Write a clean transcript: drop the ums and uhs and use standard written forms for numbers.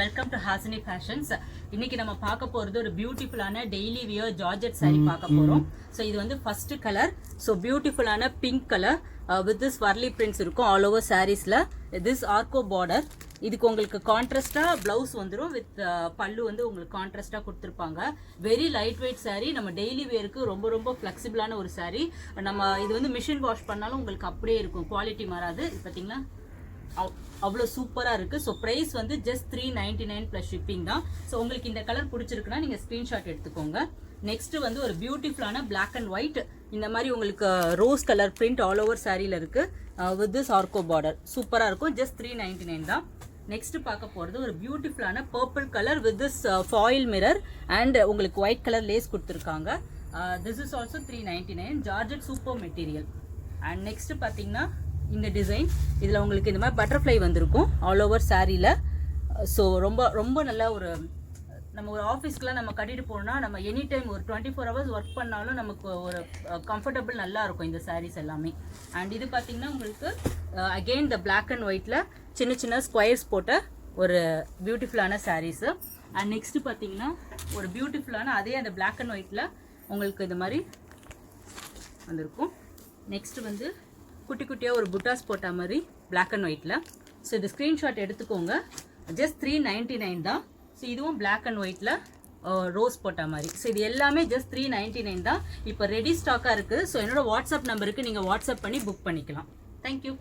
Welcome to Hasini fashions. இன்னைக்கு நம்ம பார்க்க போறது ஒரு பியூட்டிஃபுல்லான டெய்லி வியர் ஜார்ஜெட் saree பார்க்க போறோம். ஸோ இது வந்து ஃபர்ஸ்ட் கலர். ஸோ பியூட்டிஃபுல்லான pink colour with this Warli prints இருக்கும் ஆல் ஓவர் சாரீஸ்ல. திஸ் ஆர்கோ பார்டர். இதுக்கு உங்களுக்கு கான்ட்ராஸ்டா பிளவுஸ் வந்துடும் வித் பல்லு வந்து உங்களுக்கு கான்ட்ராஸ்டா கொடுத்துருப்பாங்க. Very light weight saree. நம்ம டெய்லி வேருக்கு ரொம்ப ரொம்ப ஃபிளெக்சிபிளான ஒரு saree. நம்ம இது வந்து மிஷின் வாஷ் பண்ணாலும் உங்களுக்கு அப்படியே இருக்கும், குவாலிட்டி மாறாது. இது பார்த்தீங்கன்னா அவ்வளோ சூப்பராக இருக்குது. ஸோ ப்ரைஸ் வந்து ஜஸ்ட் 399 ப்ளஸ் ஷிப்பிங் தான். ஸோ உங்களுக்கு இந்த கலர் பிடிச்சிருக்குன்னா நீங்கள் ஸ்க்ரீன்ஷாட் எடுத்துக்கோங்க. நெக்ஸ்ட் வந்து ஒரு பியூட்டிஃபுல்லான பிளாக் அண்ட் ஒயிட், இந்த மாதிரி உங்களுக்கு rose colour print all over சாரியில் இருக்குது வித் திஸ் ஆர்கோ பார்டர். சூப்பராக இருக்கும். ஜஸ்ட் 399 தான். நெக்ஸ்ட் பார்க்க போகிறது ஒரு பியூட்டிஃபுல்லான purple colour with this foil mirror and உங்களுக்கு ஒயிட் கலர் லேஸ் கொடுத்துருக்காங்க. This is also 399. Georgette super material. And next பார்த்தீங்கன்னா இந்த டிசைன், இதில் உங்களுக்கு இந்த மாதிரி பட்டர்ஃப்ளை வந்திருக்கும் ஆல் ஓவர் சாரியில். ஸோ ரொம்ப ரொம்ப நல்ல ஒரு நம்ம ஒரு ஆஃபீஸ்க்குலாம் நம்ம கட்டிட்டு போனோம்னா நம்ம எனி டைம் ஒரு 24 hours ஒர்க் பண்ணாலும் நமக்கு ஒரு கம்ஃபர்டபுள் நல்லா இருக்கும் இந்த சாரீஸ் எல்லாமே. அண்ட் இது பார்த்தீங்கன்னா உங்களுக்கு அகெயின் த பிளாக் அண்ட் ஒயிட்டில் சின்ன சின்ன ஸ்கொயர்ஸ் போட்ட ஒரு பியூட்டிஃபுல்லான சாரீஸு. அண்ட் நெக்ஸ்ட்டு பார்த்தீங்கன்னா ஒரு பியூட்டிஃபுல்லான அதே அந்த பிளாக் அண்ட் ஒயிட்டில் உங்களுக்கு இது மாதிரி வந்திருக்கும். நெக்ஸ்ட் வந்து குட்டி குட்டியாக ஒரு புட்டாஸ் போட்ட மாதிரி பிளாக் அண்ட் ஒயிட்டில். ஸோ இது ஸ்க்ரீன்ஷாட் எடுத்துக்கோங்க. ஜஸ்ட் 399 தான். ஸோ இதுவும் பிளாக் அண்ட் ஒயிட்டில் ரோஸ் போட்ட மாதிரி. ஸோ இது எல்லாமே ஜஸ்ட் 399 தான். இப்போ ரெடி ஸ்டாக்காக இருக்குது. ஸோ என்னோட வாட்ஸ்அப் நம்பருக்கு நீங்கள் வாட்ஸ்அப் பண்ணி புக் பண்ணிக்கலாம். தேங்க்யூ.